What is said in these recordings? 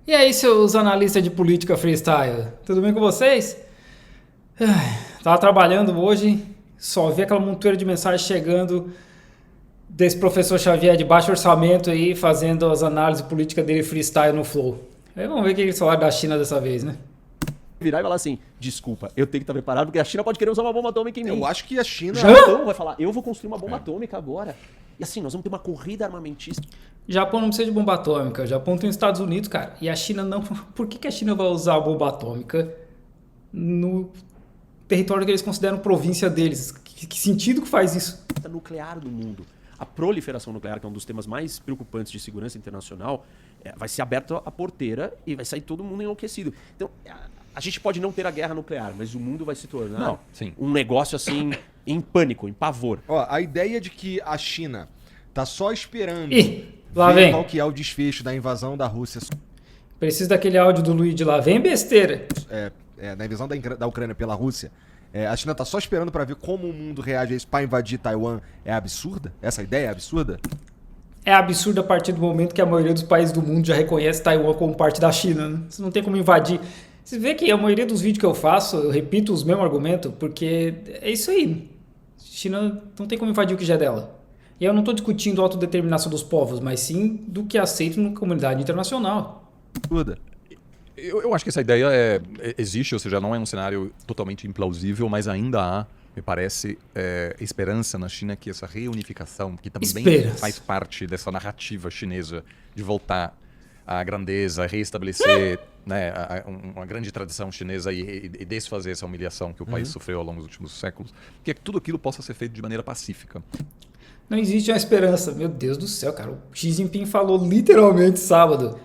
E aí, seus analistas de política freestyle, tudo bem com vocês? Tava trabalhando hoje, só vi aquela montoeira de mensagem chegando desse professor Xavier de baixo orçamento aí, fazendo as análises políticas dele freestyle no Flow. Aí vamos ver o que eles falaram da China dessa vez, né? Virar e falar assim, desculpa, eu tenho que estar preparado porque a China pode querer usar uma bomba atômica em mim. Eu acho que a China... Japão vai falar, eu vou construir uma bomba atômica agora. E assim, nós vamos ter uma corrida armamentista. Japão não precisa de bomba atômica, Japão tem os Estados Unidos, cara, e a China não. Por que a China vai usar a bomba atômica no território que eles consideram província deles? Que sentido que faz isso? Nuclear do mundo. A proliferação nuclear, que é um dos temas mais preocupantes de segurança internacional, vai ser aberta a porteira e vai sair todo mundo enlouquecido. Então, a gente pode não ter a guerra nuclear, mas o mundo vai se tornar um negócio assim, em pânico, em pavor. Ó, a ideia de que a China tá só esperando lá ver vem. qual que é o desfecho da invasão da Rússia, Preciso daquele áudio do Luiz de lá. Vem besteira. da invasão da Ucrânia pela Rússia. A China tá só esperando para ver como o mundo reage a isso para invadir Taiwan. É absurda? Essa ideia é absurda? É absurdo a partir do momento que a maioria dos países do mundo já reconhece Taiwan como parte da China, né? Você não tem como invadir. Você vê que a maioria dos vídeos que eu faço, eu repito os mesmos argumentos, porque é isso aí. China não tem como invadir o que já é dela. E eu não estou discutindo a autodeterminação dos povos, mas sim do que é aceito na comunidade internacional. Absurda. Eu acho que essa ideia existe, ou seja, não é um cenário totalmente implausível, mas ainda há, me parece, esperança na China que essa reunificação, que também faz parte dessa narrativa chinesa de voltar à grandeza, reestabelecer uma grande tradição chinesa e desfazer essa humilhação que o país sofreu ao longo dos últimos séculos, que tudo aquilo possa ser feito de maneira pacífica. Não existe uma esperança. Meu Deus do céu, cara. O Xi Jinping falou literalmente sábado.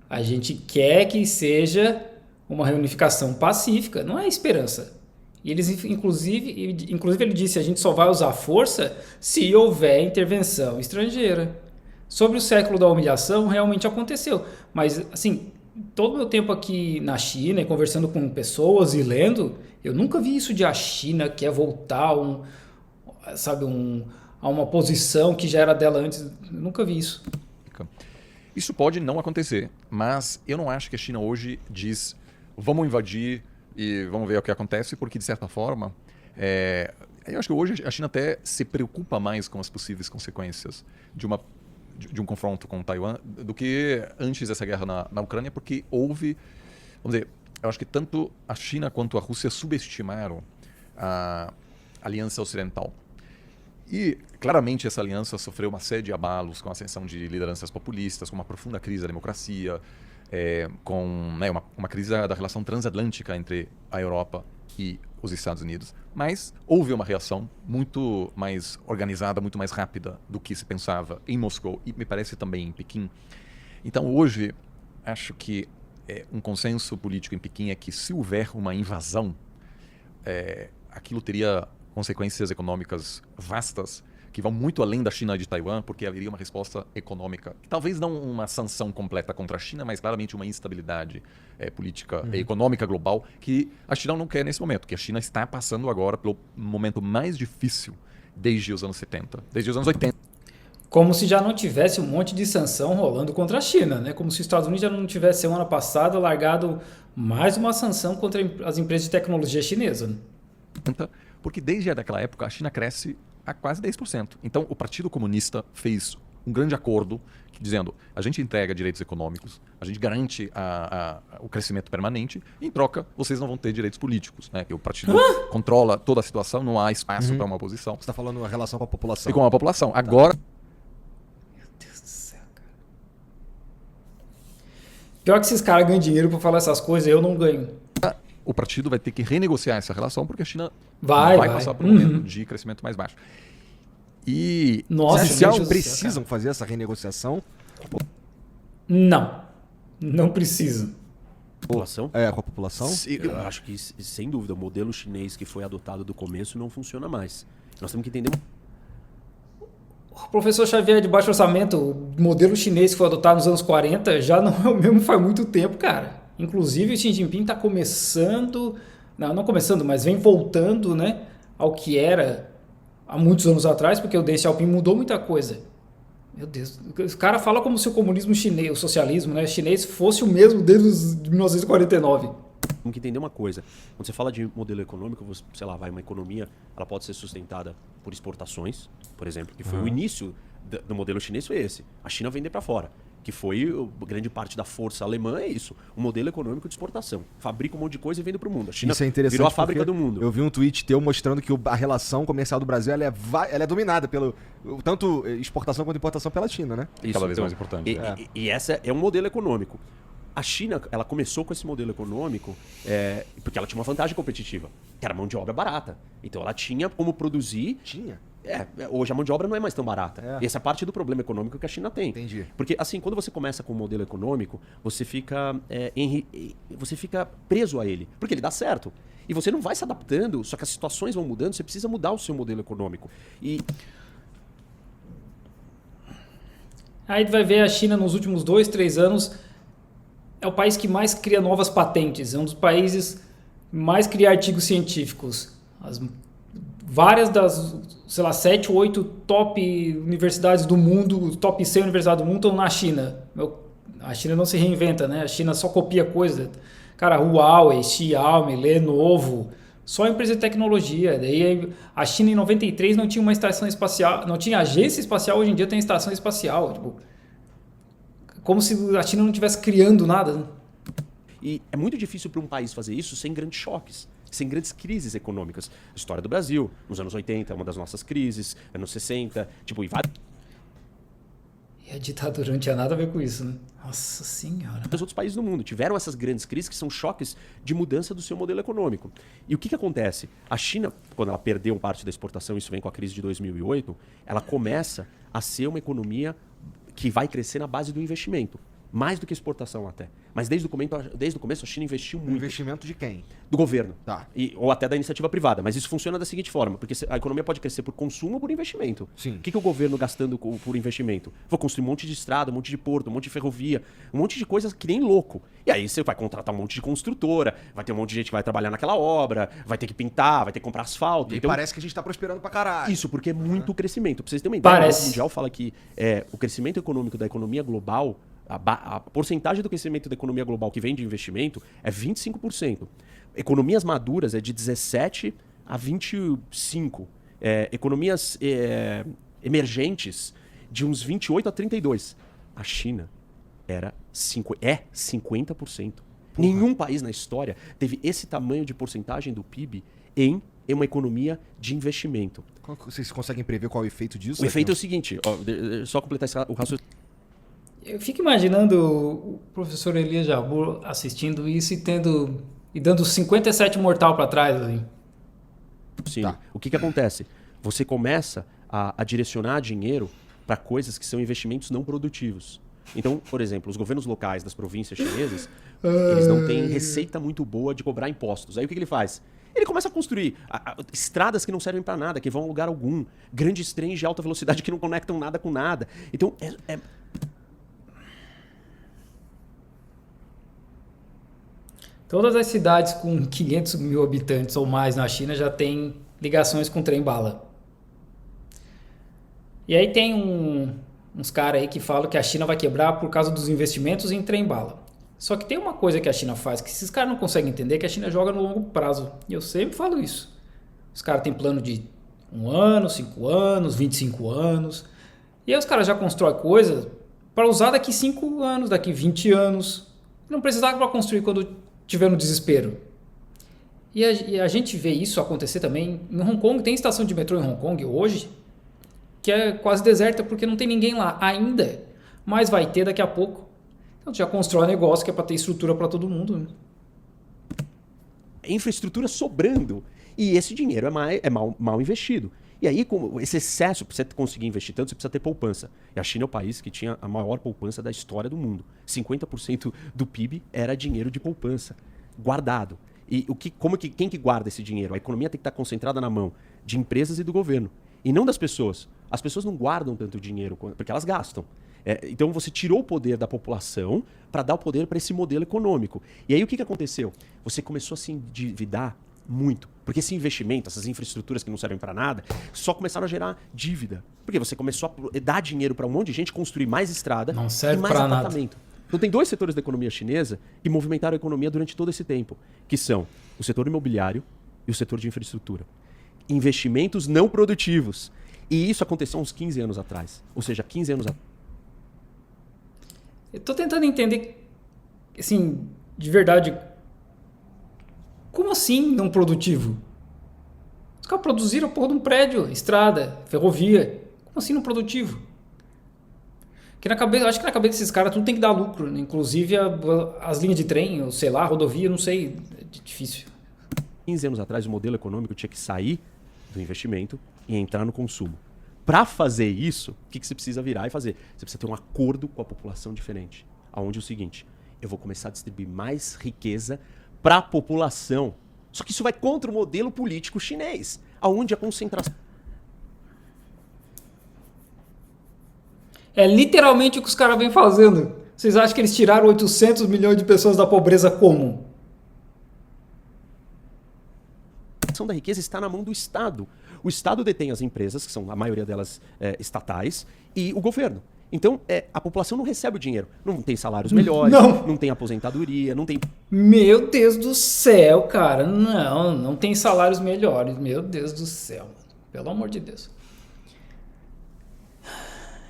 A gente quer que seja uma reunificação pacífica, não é esperança. E eles, inclusive ele disse, a gente só vai usar força se houver intervenção estrangeira. Sobre o século da humilhação, realmente aconteceu. Mas, assim, todo o meu tempo aqui na China, e conversando com pessoas e lendo, eu nunca vi isso de a China quer voltar a uma posição que já era dela antes. Eu nunca vi isso. Isso pode não acontecer, mas eu não acho que a China hoje diz vamos invadir e vamos ver o que acontece, porque de certa forma, eu acho que hoje a China até se preocupa mais com as possíveis consequências de um confronto com Taiwan do que antes dessa guerra na Ucrânia, porque houve, vamos dizer, eu acho que tanto a China quanto a Rússia subestimaram a Aliança Ocidental. E, claramente, essa aliança sofreu uma série de abalos com a ascensão de lideranças populistas, com uma profunda crise da democracia, com uma crise da relação transatlântica entre a Europa e os Estados Unidos. Mas houve uma reação muito mais organizada, muito mais rápida do que se pensava em Moscou e, me parece, também em Pequim. Então, hoje, acho que um consenso político em Pequim é que, se houver uma invasão, aquilo teria consequências econômicas vastas que vão muito além da China e de Taiwan, porque haveria uma resposta econômica. Talvez não uma sanção completa contra a China, mas claramente uma instabilidade política e econômica global que a China não quer nesse momento, que a China está passando agora pelo momento mais difícil desde os anos 70, desde os anos 80. Como se já não tivesse um monte de sanção rolando contra a China, né? Como se os Estados Unidos já não tivesse semana passada largado mais uma sanção contra as empresas de tecnologia chinesa. Porque desde aquela época a China cresce a quase 10%. Então o Partido Comunista fez um grande acordo dizendo a gente entrega direitos econômicos, a gente garante o crescimento permanente e em troca vocês não vão ter direitos políticos. Né? Que o partido controla toda a situação, não há espaço para uma oposição. Você está falando a relação com a população. E com a população. Agora... Meu Deus do céu, cara. Pior que esses caras ganham dinheiro para falar essas coisas, eu não ganho. O partido vai ter que renegociar essa relação porque a China vai passar por um momento de crescimento mais baixo. E se eles precisam fazer essa renegociação? Não precisam. População? Com a população? Eu acho que, sem dúvida, o modelo chinês que foi adotado do começo não funciona mais. Nós temos que entender... O professor Xavier de baixo orçamento, o modelo chinês que foi adotado nos anos 40, já não é o mesmo faz muito tempo, cara. Inclusive, o Xi Jinping está começando, não começando, mas vem voltando, né, ao que era há muitos anos atrás, porque o Deng Xiaoping mudou muita coisa. Meu Deus, os cara fala como se o comunismo chinês, o socialismo, né, chinês fosse o mesmo desde 1949. Temos que entender uma coisa. Quando você fala de modelo econômico, você, sei lá, uma economia, ela pode ser sustentada por exportações, por exemplo, que foi o início do modelo chinês foi esse. A China vender para fora, que foi grande parte da força alemã, é isso. Um modelo econômico de exportação. Fabrica um monte de coisa e vende para o mundo. A China Isso é interessante virou a fábrica porque do mundo. Eu vi um tweet teu mostrando que a relação comercial do Brasil ela é dominada pelo tanto exportação quanto importação pela China, né? Isso, Cada vez mais importante. E essa é um modelo econômico. A China, ela começou com esse modelo econômico porque ela tinha uma vantagem competitiva, que era mão de obra barata. Então ela tinha como produzir. Tinha. Hoje a mão de obra não é mais tão barata. É. E essa é parte do problema econômico que a China tem. Entendi. Porque, assim, quando você começa com um modelo econômico, você fica preso a ele. Porque ele dá certo. E você não vai se adaptando, só que as situações vão mudando, você precisa mudar o seu modelo econômico. E Aí tu vai ver a China nos últimos 2, 3 anos é o país que mais cria novas patentes, é um dos países mais cria artigos científicos. Várias das, sei lá, 7 ou 8 top universidades do mundo, top 100 universidades do mundo estão na China. A China não se reinventa, né? A China só copia coisa. Cara, Huawei, Xiaomi, Lenovo, só empresa de tecnologia. Daí a China em 93 não tinha uma estação espacial, não tinha agência espacial, hoje em dia tem estação espacial. Tipo, como se a China não estivesse criando nada. Né? E é muito difícil para um país fazer isso sem grandes choques, sem grandes crises econômicas. A história do Brasil, nos anos 80, uma das nossas crises, anos 60, tipo, e vários E a ditadura não tinha nada a ver com isso, né? Nossa senhora. outros países do mundo tiveram essas grandes crises que são choques de mudança do seu modelo econômico. E o que acontece? A China, quando ela perdeu parte da exportação, isso vem com a crise de 2008, ela começa a ser uma economia que vai crescer na base do investimento. Mais do que exportação até. Mas desde o começo a China investiu Um muito. investimento de quem? Do governo. Tá. Ou até da iniciativa privada. Mas isso funciona da seguinte forma, porque a economia pode crescer por consumo ou por investimento. Sim. O que o governo gastando por investimento? Vou construir um monte de estrada, um monte de porto, um monte de ferrovia, um monte de coisas que nem louco. E aí você vai contratar um monte de construtora, vai ter um monte de gente que vai trabalhar naquela obra, vai ter que pintar, vai ter que comprar asfalto. E Então, parece que a gente tá prosperando pra caralho. isso, porque é muito crescimento. Pra vocês terem uma ideia, Parece. o Banco Mundial fala que o crescimento econômico da economia global, a porcentagem do crescimento da economia global que vem de investimento é 25%. Economias maduras é de 17% a 25%. Economias emergentes de uns 28% a 32%. A China é 50%. Nenhum país na história teve esse tamanho de porcentagem do PIB em uma economia de investimento. Vocês conseguem prever qual é o efeito disso? O efeito é o seguinte, só completar o raciocínio. Eu fico imaginando o professor Elias Jabbour assistindo isso e dando 57 mortal para trás. Assim. Tá. O que acontece? Você começa a direcionar dinheiro para coisas que são investimentos não produtivos. Então, por exemplo, os governos locais das províncias chinesas, eles não têm receita muito boa de cobrar impostos. Aí o que ele faz? Ele começa a construir estradas que não servem para nada, que vão a lugar algum, grandes trens de alta velocidade que não conectam nada com nada. Então, Todas as cidades com 500 mil habitantes ou mais na China já têm ligações com trem-bala. E aí tem uns caras aí que falam que a China vai quebrar por causa dos investimentos em trem-bala. Só que tem uma coisa que a China faz que esses caras não conseguem entender, que a China joga no longo prazo. E eu sempre falo isso. Os caras têm plano de 1 ano, 5 anos, 25 anos. E aí os caras já constroem coisa para usar daqui 5 anos, daqui 20 anos. Não precisava para construir quando tiver no desespero. E a gente vê isso acontecer também em Hong Kong. Tem estação de metrô em Hong Kong hoje que é quase deserta porque não tem ninguém lá ainda. Mas vai ter daqui a pouco. Então já constrói um negócio que é para ter estrutura para todo mundo. Né? Infraestrutura sobrando. E esse dinheiro é mal investido. E aí, como esse excesso, para você conseguir investir tanto, você precisa ter poupança. E a China é o país que tinha a maior poupança da história do mundo. 50% do PIB era dinheiro de poupança, guardado. E quem que guarda esse dinheiro? A economia tem que estar concentrada na mão de empresas e do governo. E não das pessoas. As pessoas não guardam tanto dinheiro, porque elas gastam. Então você tirou o poder da população para dar o poder para esse modelo econômico. E aí o que aconteceu? Você começou a se endividar Muito. Porque esse investimento, essas infraestruturas que não servem para nada, só começaram a gerar dívida. Porque você começou a dar dinheiro para um monte de gente, construir mais estrada Não serve e mais pra nada. apartamento. Então tem dois setores da economia chinesa que movimentaram a economia durante todo esse tempo, que são o setor imobiliário e o setor de infraestrutura. Investimentos não produtivos. E isso aconteceu uns 15 anos atrás. Ou seja, 15 anos atrás. Eu tô tentando entender, assim, de verdade, como assim não produtivo? Os caras produziram a porra de um prédio, estrada, ferrovia. Como assim não produtivo? Que na cabeça, acho que na cabeça desses caras tudo tem que dar lucro, né? Inclusive as linhas de trem, ou sei lá, rodovia, não sei, é difícil. 15 anos atrás, o modelo econômico tinha que sair do investimento e entrar no consumo. Para fazer isso, o que você precisa virar e fazer? Você precisa ter um acordo com a população diferente. Onde é o seguinte, eu vou começar a distribuir mais riqueza para a população. Só que isso vai contra o modelo político chinês, onde a concentração... É literalmente o que os caras vêm fazendo. Vocês acham que eles tiraram 800 milhões de pessoas da pobreza como? da riqueza está na mão do Estado. O Estado detém as empresas, que são a maioria delas estatais, e o governo. Então, a população não recebe o dinheiro. Não tem salários melhores, não tem aposentadoria, não tem... Meu Deus do céu, cara. Não tem salários melhores. Meu Deus do céu. Pelo amor de Deus.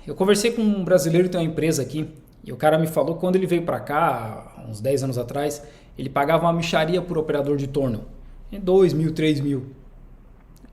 Eu conversei com um brasileiro que tem uma empresa aqui, e o cara me falou que quando ele veio pra cá, uns 10 anos atrás, ele pagava uma mixaria por operador de torno. 2 mil, 3 mil.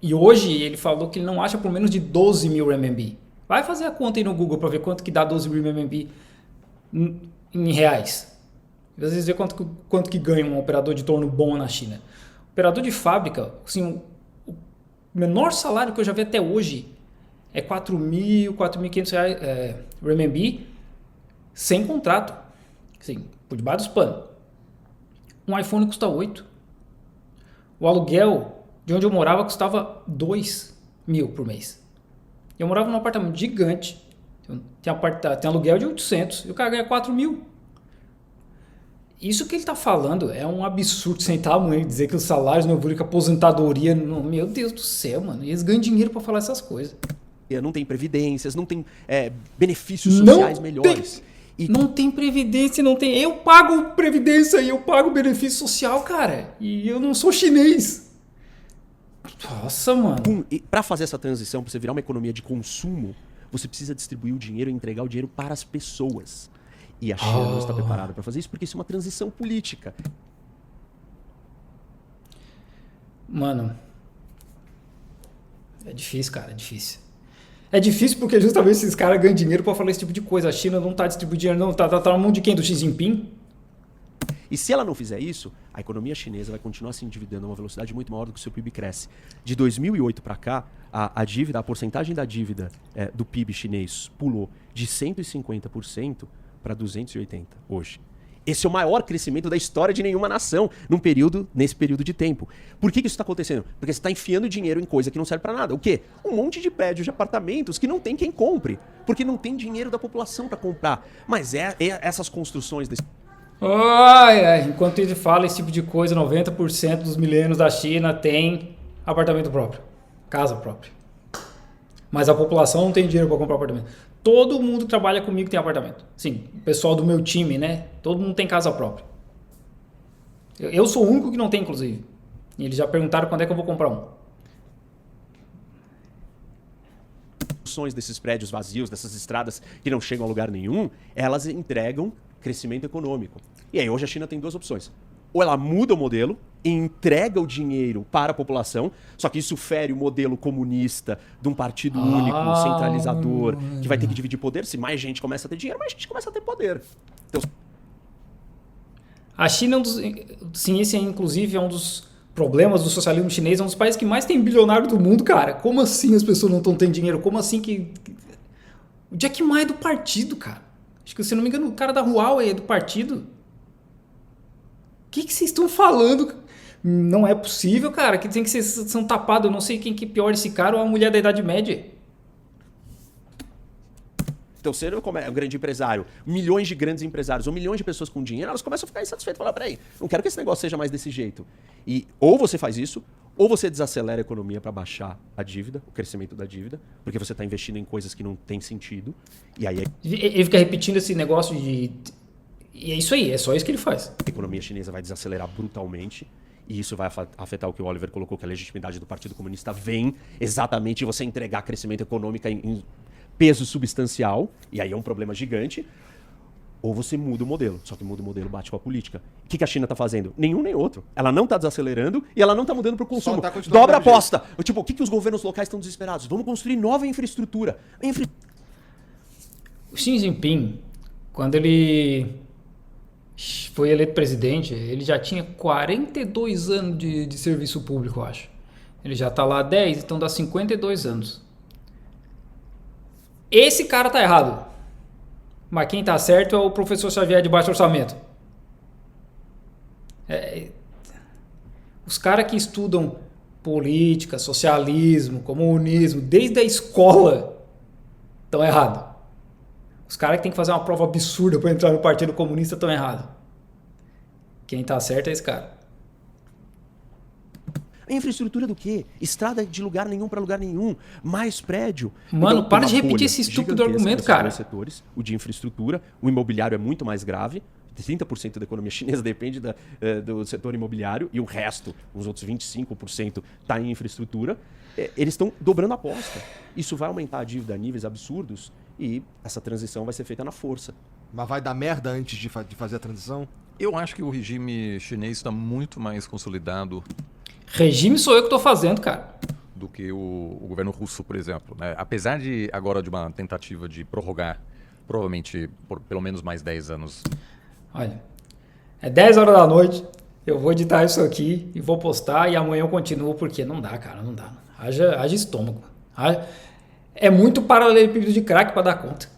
E hoje ele falou que ele não acha por menos de 12 mil RMB. Vai fazer a conta aí no Google para ver quanto que dá 12 mil RMB em reais. Às vezes ver quanto que ganha um operador de torno bom na China. Operador de fábrica, assim, o menor salário que eu já vi até hoje é 4.000, 4.500 reais RMB sem contrato. Assim, por debaixo dos panos. Um iPhone custa 8. O aluguel de onde eu morava custava 2 mil por mês. Eu morava num apartamento gigante, tem aluguel de 800 e o cara ganha 4 mil. Isso que ele está falando é um absurdo sem tamanho, dizer que os salários não evoluem, que a aposentadoria... Não, meu Deus do céu, mano. E eles ganham dinheiro para falar essas coisas. Não tem previdências, não tem benefícios sociais melhores. Não tem previdência, não tem... Eu pago previdência e eu pago benefício social, cara. E eu não sou chinês. Nossa, mano. Para fazer essa transição, para você virar uma economia de consumo, você precisa distribuir o dinheiro e entregar o dinheiro para as pessoas. E a China não está preparada para fazer isso, porque isso é uma transição política. Mano, é difícil, cara, é difícil. É difícil porque justamente esses caras ganham dinheiro para falar esse tipo de coisa. A China não está distribuindo dinheiro, não. Tá na mão de quem? Do Xi Jinping? E se ela não fizer isso, a economia chinesa vai continuar se endividando a uma velocidade muito maior do que o seu PIB cresce. De 2008 para cá, a porcentagem da dívida do PIB chinês pulou de 150% para 280% hoje. Esse é o maior crescimento da história de nenhuma nação nesse período de tempo. Por que isso está acontecendo? Porque você está enfiando dinheiro em coisa que não serve para nada. O quê? Um monte de prédios, de apartamentos que não tem quem compre. Porque não tem dinheiro da população para comprar. Mas essas construções... Enquanto ele fala esse tipo de coisa, 90% dos milênios da China tem apartamento próprio. Casa própria. Mas a população não tem dinheiro para comprar apartamento. Todo mundo que trabalha comigo tem apartamento. Sim, o pessoal do meu time, né? Todo mundo tem casa própria. Eu sou o único que não tem, inclusive. E eles já perguntaram quando é que eu vou comprar um. Desses prédios vazios, dessas estradas que não chegam a lugar nenhum, elas entregam crescimento econômico. E aí hoje a China tem duas opções. Ou ela muda o modelo e entrega o dinheiro para a população, só que isso fere o modelo comunista de um partido único, centralizador, que vai ter que dividir poder. Se mais gente começa a ter dinheiro, mais gente começa a ter poder. Então... A China, sim, esse inclusive é um dos problemas do socialismo chinês, é um dos países que mais tem bilionário do mundo, cara. Como assim as pessoas não estão tendo dinheiro? Como assim que... O Jack Ma é do partido, cara. Acho que, se não me engano, o cara da Huawei é do partido. O que vocês estão falando? Não é possível, cara. Que tem que ser são tapados. Eu não sei quem que é pior, esse cara ou a mulher da Idade Média. Então Então, você é um grande empresário, milhões de grandes empresários ou milhões de pessoas com dinheiro, elas começam a ficar insatisfeitas. Falar, peraí, não quero que esse negócio seja mais desse jeito. E ou você faz isso, ou você desacelera a economia para baixar a dívida, o crescimento da dívida, porque você está investindo em coisas que não tem sentido. E aí Ele fica repetindo esse negócio de... E é isso aí, é só isso que ele faz. a economia chinesa vai desacelerar brutalmente. E isso vai afetar o que o Oliver colocou, que a legitimidade do Partido Comunista vem exatamente de você entregar crescimento econômico em peso substancial, e aí é um problema gigante, ou você muda o modelo. Só que muda o modelo, bate com a política. O que a China está fazendo? Nenhum nem outro. Ela não está desacelerando e ela não está mudando para o consumo. tá continuando Dobra a do mesmo aposta. Tipo, o que os governos locais estão desesperados? Vamos construir nova infraestrutura. O Xi Jinping, quando ele foi eleito presidente, ele já tinha 42 anos de serviço público, eu acho. Ele já está lá há 10, então dá 52 anos. Esse cara tá errado. Mas quem tá certo é o professor Xavier de baixo orçamento. Os caras que estudam política, socialismo, comunismo, desde a escola, estão errados. Os caras que tem que fazer uma prova absurda para entrar no Partido Comunista estão errados. Quem tá certo é esse cara. A infraestrutura do quê? Estrada de lugar nenhum para lugar nenhum. Mais prédio. Mano, Então, para tem de uma repetir bolha esse estúpido gigantesca argumento, nesses cara. dois setores, o de infraestrutura, o imobiliário é muito mais grave. 30% da economia chinesa depende do setor imobiliário e o resto, os outros 25%, está em infraestrutura. Eles estão dobrando a aposta. Isso vai aumentar a dívida a níveis absurdos e essa transição vai ser feita na força. Mas vai dar merda antes de fazer a transição? Eu acho que o regime chinês está muito mais consolidado Regime sou eu que estou fazendo, cara. do que o governo russo, por exemplo, né? Apesar de agora de uma tentativa de prorrogar, provavelmente por pelo menos mais 10 anos. Olha, é 10 horas da noite, eu vou editar isso aqui e vou postar e amanhã eu continuo, porque não dá, cara, não dá. Haja estômago. É muito paralelepípedo de crack para dar conta.